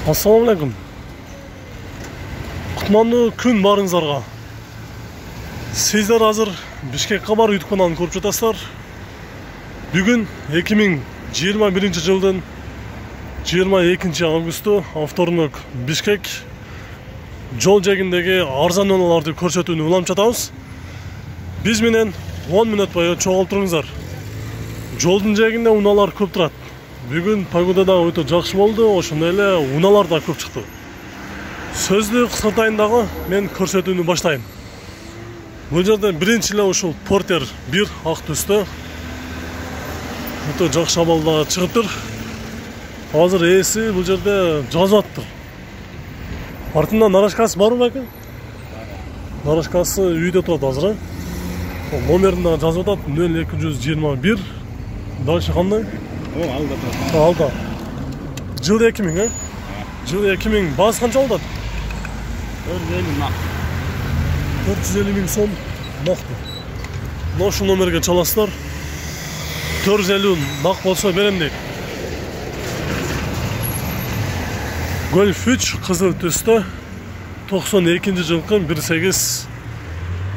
Assalamu alaikum. Kutmanlı күн барыңыздарга. Сиздер азыр Бишкек кабар YouTube каналын көрүп жатасыздар. Бүгүн 2021 жылдын 22 августу авторунок Бишкек жол жээгиндеги арзан унааларды көрсөтүүнү уламжып жатабыз. Биз менен 10 мүнөт бою чогултуруңуздар. Жолдун жээгинде унаалар көп турат. Бүгүн погода да өтө жакшы болду, ошондой эле унаалар да көп чыкты. Сөздү кыскартайын дагы, мен көрсөтүүнү баштайм. Бул жерде биринчи эле ушул Портер 1 ак түстө өтө жакшы абалда чыгыптыр. Азыр ээси бул жерде жазып аттыр. Артында нарашкасы барбы экен? Нарашкасы үйдө турат азыр. Номерин да жазып атат 0221. Дальше кандай? Алда турат. Алда. Жыл 2000, Жыл 2000 баз канча болот? 450 нак. 450 миң сом нақты. Ношу номерге чаласыздар. 450 нак болсо берем дейт. Golf 3 кызыл түстө 92 жылкы 1.8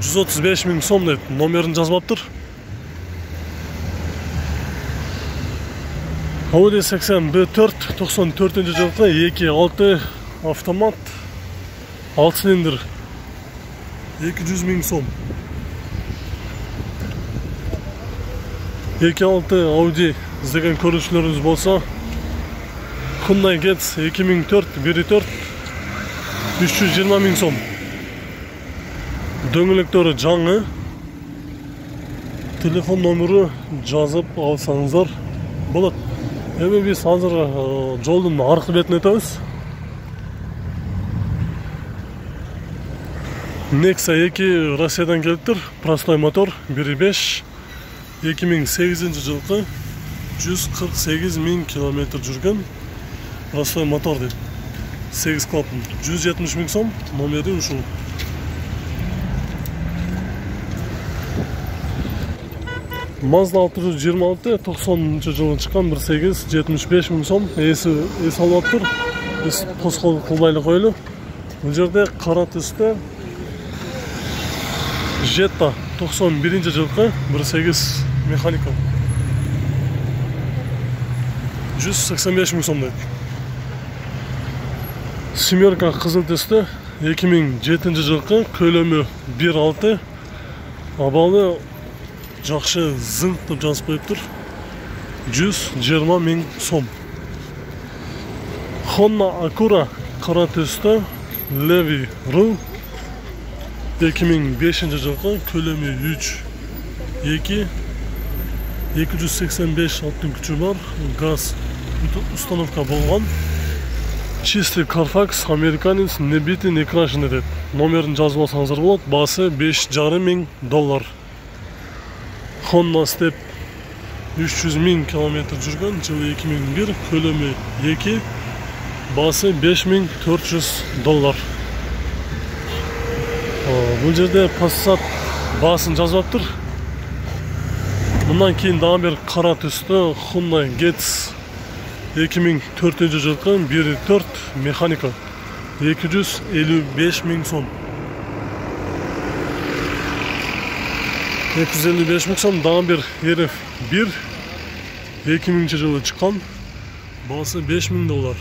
135 миң сом дейт. Номерин жазбаптыр. Audi 80 B4 94 жылкы 2.6 автомат 6 цилиндр 200 миң сом. 2.6 Audi издеген көрүүчүлөрүңүз болсо, Hyundai Getz 2004 1.4 320 миң сом. Дөңгөлөктөрү жаңы. Телефон номеру жазып алсаңыздар болот. Эми биз азыр жолдун аркы бетине өтөбүз. Nexa 2 Россиядан келиптир. Простой мотор 1.5 2008 жылкы 148 миң километр жүргөн. Простой мотор дейт. 8 клапан 170 миң сом. Номери ушул. Mazda 626 90 жылы чыккан 1.8 75 миң сом. Эси алып атыр. Тоскоол кылбайлы койлу. Бул жерде кара түстө Jetta 91 жылкы 1.8 механика 185 миң сом дейт. Семерка кызыл түстө 2007 жылкы көлөмү 1.6 абалы жакшы зыңк деп жазып коюптур. 120 миң сом. Honda Acura кара түстө Levi Rule 2005 жылкы көлөмү 3.2 285 аттын күчү бар, газ установка болгон. Чистый Carfax, американец, не битый, не крашеный дейт. Номерин жазып алсаңыздар болот. Басы $5,5 миң. Honda Step 300 миң километр жүргөн, жылы 2001, көлөмү 2, басы $5,400. Бул жерде Passat баасын жазып аптыр. Мындан кийин дагы бир кара түстө Hyundai Getz 2004 жылкы 1.4 механика 255 миң сом. 255 миң сом. Дагы бир RF1 2000 жылы чыккан, баасы $5,000.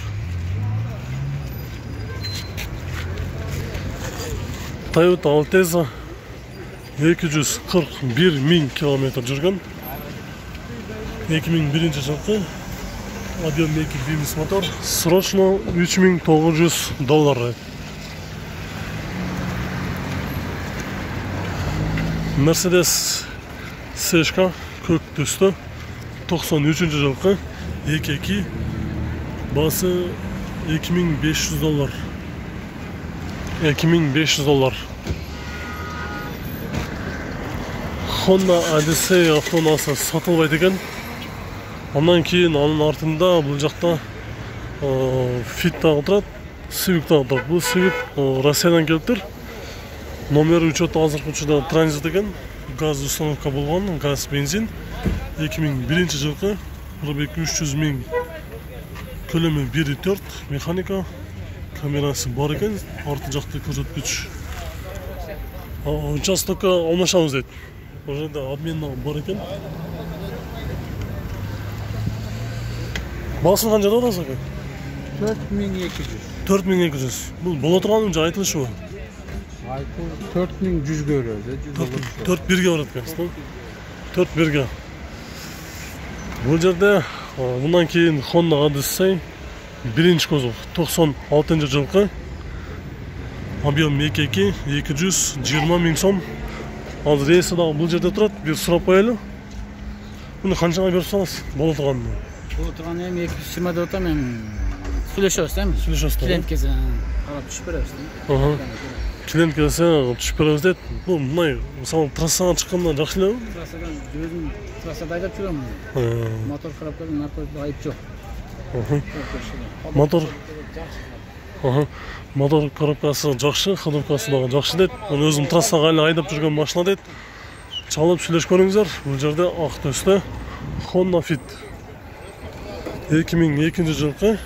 Toyota Altezza 241 миң километр жүргөн. 2001 жылкы объем 2 бимис мотор. Срочно $3,900. Mercedes CSK көк түстө 93 жылкы 2.2 басы $2,500. $2,500. Honda Odyssey автоунаасы сатылбайт экен. Андан кийин анын артында бул жакта Fit дагы турат, Civic дагы турат. Бул Civic Россиядан келиптир. Номер учеты азыркы учурда транзит экен. Газ установка болгон, газ бензин. 2001 жылкы 42-300 миң Kölemi 1.4 mekanika. Kamerası бар екен, арты жақта көрсеткіш. Участокқа алмашамыз дейді. Бұл жерде обмен бар екен. Басын қанша да орасы екен? 4200. 4200. Бұл бола тұрғаным жа айтылышы ғой. 4100 өреді. 4-1-ге барады екен. 4-1-ге. Бұл жерде мұнан кейін Honda Odyssey birinci kozov 96 жылғы объем 2.2 220 мың сом. Азыр рейсі дағы бұл жерде тұрады. Bir сұрап қоялы. Бұны қаншаға беріп саласыз? Бола тұрғанын. Бола тұрғанын 224 мен сөйлешеміз деймін. Сөйлешеміз деймін. Клиент келсе қарап түсіп береміз. Клиент келсе түсіп береміз дейді. Бұл мұнай мысалы трассаға шыққанда жақсы леу? Трассадан өзім трассада айдап жүремін. Мотор қарап көрдім, наркотик айып жоқ. Мотор коробкасы жақсы, ходовкасы дағы жақсы дейді. Оны өзім трассаға әлі айдап жүрген машина дейді. Çalып сөйлеш көріңіздер. Бұл жерде ақ төсті Honda Fit 2002 жылғы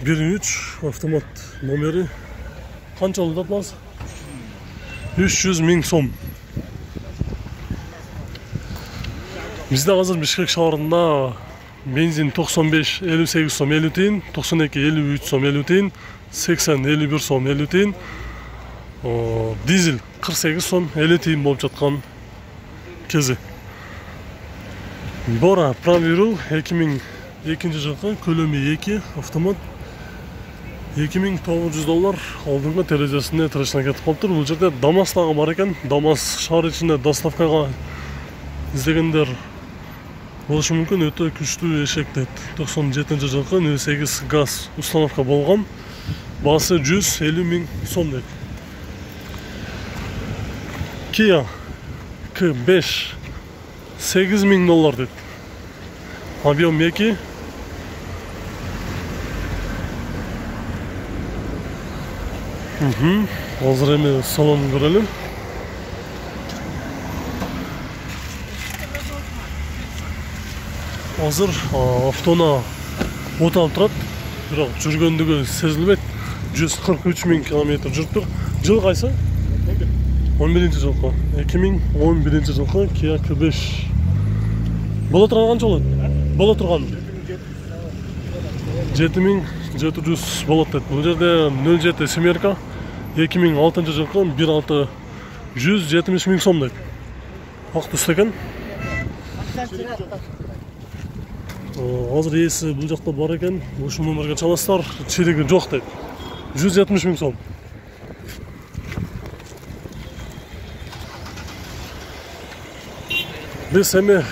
1.3 автомат номері. Қанша олды атмаз? 300 мың сом. Bizde hazır Bişkek şehirinde benzin 95-58 som 50 тиын, 92-53 som 50 тиын, 80-51 som 50 тиын, дизель 48 som 50 тиын болып жатқан кезі. Bora правый руль 2002 жылғы көлемі 2 автомат $2900 алдыңғы терезесіне тірішіне кетіп қалып тұр. Бұл жерде Damas тағы бар екен. Damas шар ішінде доставкаға іздегендер болушы мүмкін. Өте күшті ешек дейді. 97 жылғы 08 газ установка болған. Басы 150 мың сом дейді. Kia K5 $8000 дейді. Объем 2. Hazır emin salonunu görelim. Hazır автона от алып тұрады. Бірақ жүргендігі сезілмейді. 143 мың километр жүріп тұр. Жыл қайсы? 11 жылғы. 2011 жылғы Kia K5. Бола тұрған қанша болады? Бола тұрған 7700 болады дейді. Бұл жерде 07 семерка 2006 жылғы 1.6 170 мың сом дейді. Ақ түсті екен. Hazır есі бұл жақта бар екен. Бұл номерге çalasыздар. Çeligi жоқ дейді. 170 мың сом. Біз әме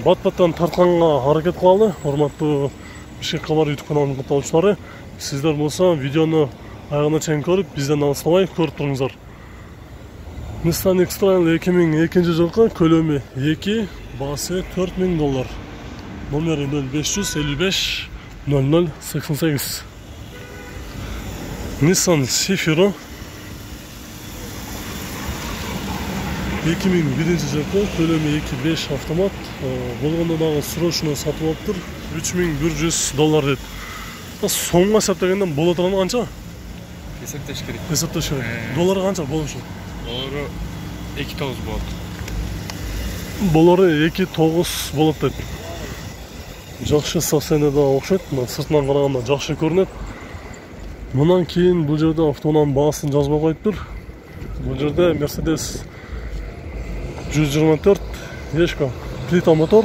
бат-баттан тартқанға hareket қылалы. Hormatlı Bişkek Kabar YouTube kanalының құттықтаушылары. Сіздер болса видеоны аяғына чейін көріп, бізден алыстамай көріп тұрыңыздар. Nissan X-Trail 2002 жылғы көлемі 2, басы $4000. Номері 0555 0088. Nissan Sefiro 2001 жылғы көлемі 2.5 автомат. Болғанда дағы срочно сатып алып тұр. $3100 дейді. Соңға есептегенде бола тұрғаны қанша? Есептеш керек. Есептеш керек. Доллары қанша болушы? Доллары 2.9 болады. Болары 2.9 болады дейді. Жақшы состояниеде оқшайды. Сыртынан қарағанда жақсы көрінеді. Мұнан кейін бұл жерде автоның бағасын жазбай қойып тұр. Бұл жерде Mercedes 124 ешка плита мотор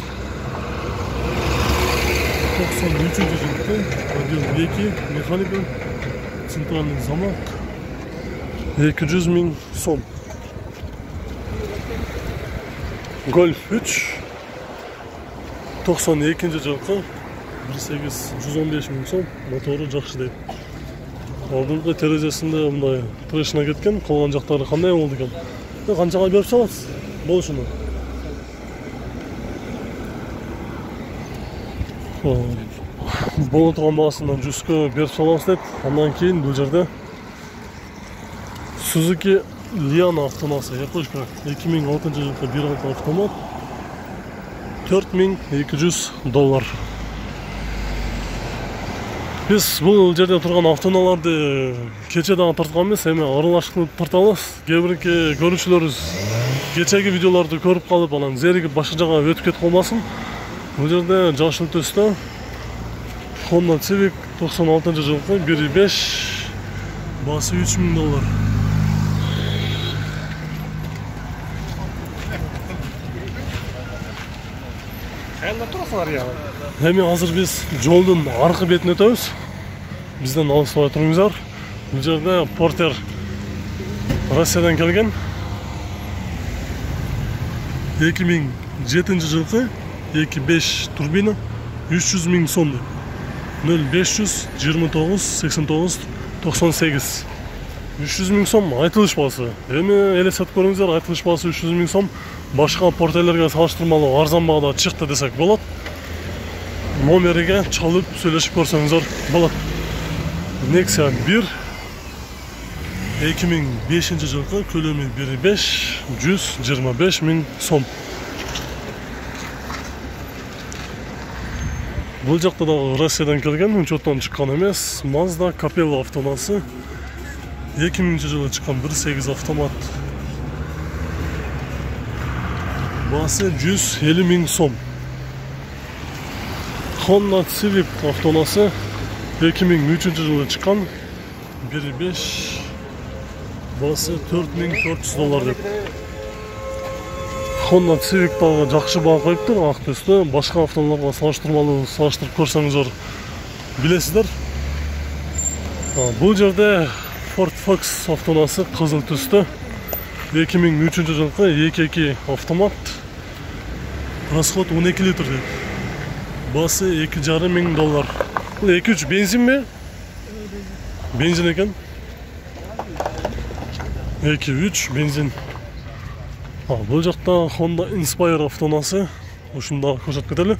93 жылғы объем 2 механика центральный замок 200 мың сом. Golf 3 92 жылғы 1.8 115 мың сом. Моторы жақсы дейді. Алдыңғы терезесінде мұндай трешіне кеткен. Қалған жақтары қандай болды екен? Қаншаға беріп саласыз? Бол шыны. Бола тұрған бағасынан 100-ке беріп саламыз дейді. Ondan кейін бұл жерде Suzuki Liana автомасы япошка 2006 жылғы 1.6 автомат $4200. Biz бұл жерде тұрған автоунааларды кече дагы тарткан эмес, эми аралашып тартабыз. Кээ бирки көрүүчүлөрүбүз кечеги видеолорду көрүп калып, анан зеригип башка жака өтүп кетип калбасын. Бул жерде жашыл төстө Honda Civic 96-жылкы 1.5 баасы $3000. Кайда турасыңар я? Эми азыр биз жолдун аркы бетине өтөбүз. Бизден алыспай туруңуздар. Бул жерде Портер Россиядан келген. 2007-жылкы 2.5 турбина 300.000 сом. 0500 29 89 98 300.000 сом айтылыш баасы. Эми элестетип көрүңүздөр, айтылыш баасы 300.000 сом. Башка портерлерге салыштырмалуу арзан баада чыкты десек болот. Номериге чалып сүйлөшүп көрсөңүздөр болот. Nexia 1 2005-жылкы көлөмү 1.5 125.000 сом. Бул жакта да Россиядан келген, учеттон чыккан эмес. Mazda Capella автоунаасы 2000-жылы чыккан 1.8 автомат. Баасы 150.000 сом. Honda Civic автоунаасы 2003-жылы чыккан 1.5 баасы $4.400 деп. Honda Civic дагы жакшы баа коюптур, ак төстө. Башка автоунааларга салыштырып көрсөңүздөр билесиздер. Бул жерде Ford Focus автоунаасы кызыл төстө 2003-жылкы 2.2 автомат. Расход 12 литр деп. Басы $2.500. Бул 2.3 бензин ми? Бензин экен. 2.3 бензин. Бул жакта Honda Inspire автоунаасы. Ушунда көрсөтүп кетели.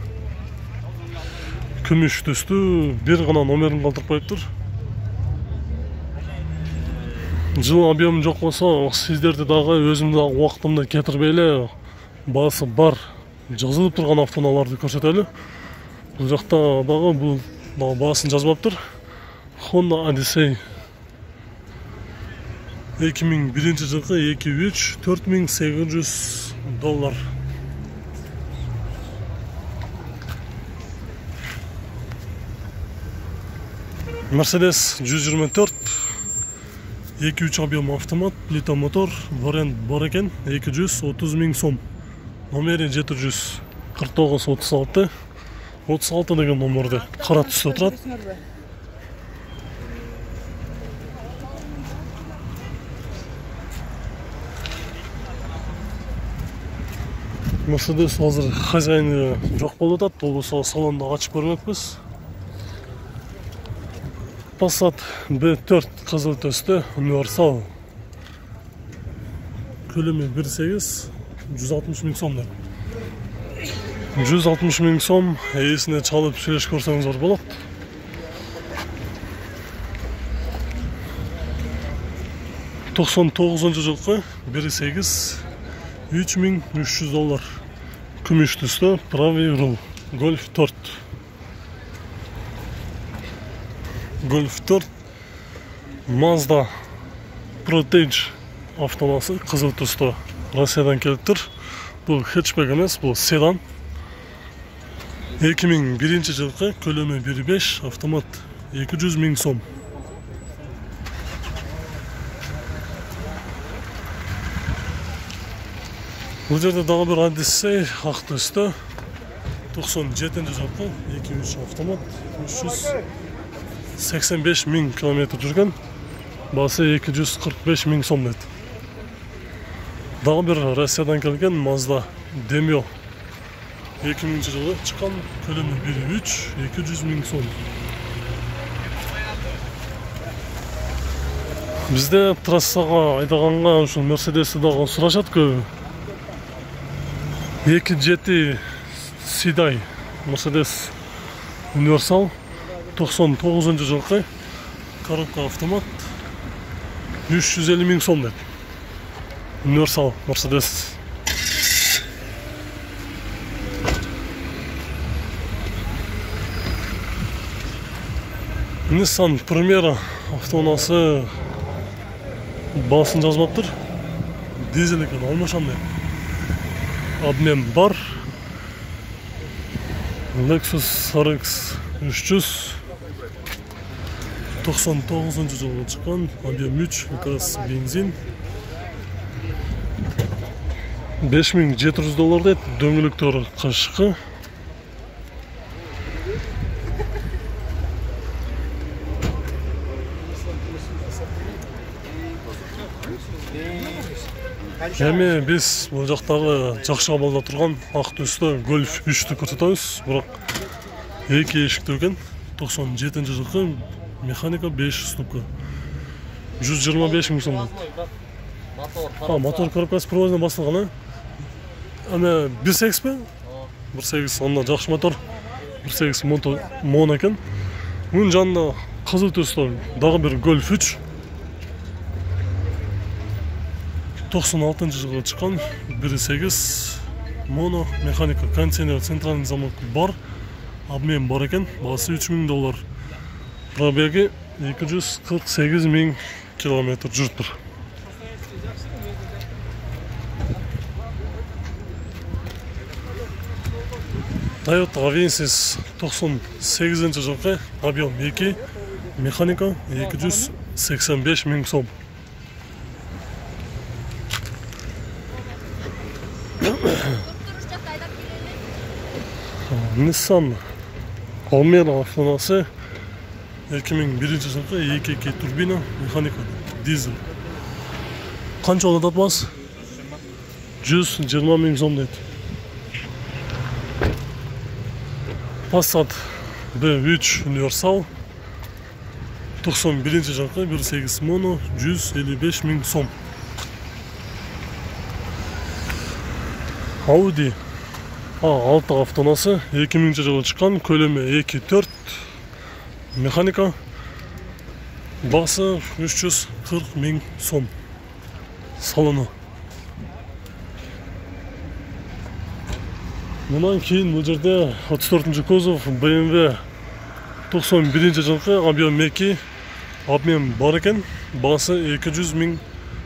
Күмүш төстүү, бир гана номерин калтырып коюптур. Жыл объем жок болсо, сиздерди дагы өзүмдү дагы убактымды кетирбей эле баасы бар жазылып турган автоунааларды көрсөтөлү. Бул жакта дагы бул баасын жазбаптыр. Honda Odyssey 2001-жылкы 2.3 $4.800. Mercedes 124 2.3 объем автомат, плита мотор, вариант бар экен, 230.000 сом. Номери 749 36 деген номерде кара түстө турат. Mercedes азыр хозяйны жок болуп атат, болбосо салонду ачып көрмөкпүз. Passat B4 кызыл төстө универсал. Көлөмү 1.8 160.000 сом. 160.000 сом, ээсине чалып сүйлөшүп көрсөңүздөр болот. $99-жылкы 1.8 $3.300. Күмүш төстө правый руль. Golf 4. Golf 4 Mazda Protege автоунаасы кызыл төстө Россиядан келиптир. Бул хэтчбек эмес, бул седан. 2001-жылкы көлөмү 1.5 автомат 200.000 сом. Бул жерде дагы бир Odyssey ак төстө 97-жылкы 2.3 автомат 385.000 километр жүргөн. Баасы 245.000 сом дейт. Дагы бир Россиядан келген Mazda Demio 2000-жылы чыккан, көлөмү 1.3 200.000 сом. Бизде трассага айдаганга ушул Mercedes'ти дагы сурашат көбү. 2.7 Sedan Mercedes Universal 99-жылкы коробка автомат 350.000 сом дейт. Universal Mercedes. Nissan Primera avtounасы басын жазмаптыр. Дизель екен, алмашандай. Обмен бар. Lexus RX 300 99 жылы шыққан, объем 3, газ бензин. $5700 дейді, дөңгелектері қышқы. Әме біз бұл жақтағы жақшы абалда тұрған ақ түсті Golf 3-ті көрсетеміз, бірақ екі ешікті екен. 97 жылғы механика 500 ступка. 125 мың сом. Мотор коробкасы проводынан басталған, әме 1.8 пе? 1.8, онда жақшы мотор. 1.8 мон екен. Оның жанында қызыл түсті дағы бір Golf 3. 96 жылғы шыққан, 1.8 моно механика, кондиционер, центральный замок бар, обмен бар екен, бағасы $3000. Пробеги 248 000 километр жүріп тұр. Toyota Avensis 98 жылғы, объем 2, механика 285 000 сом. Nissan Almera avtounасы 2001 жылғы 2.2 турбина механика дизель. Қанша олады бас? 120 000 сом дейді. Passat B3 универсал 91 жылғы 1.8 моно 155 000 сом. Audi A6 avtounасы 2000 жылы шыққан, көлемі 2.4 механика, басы 340 000 сом. Салоны. Мұнан кейін бұл жерде 34-ші кузов BMW 91 жылғы, объем 2, обмен бар екен, басы 200 000,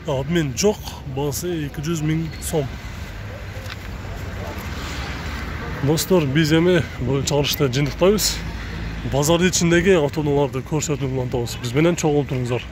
обмен жоқ, басы 200 000 сом. Достар, біз еме бұл чағырышта жиынтықтаймыз. Базар ішіндегі автоунауларды көрсетуін ұлантауыз. Бізбенен чоғыл тұрыңыздар.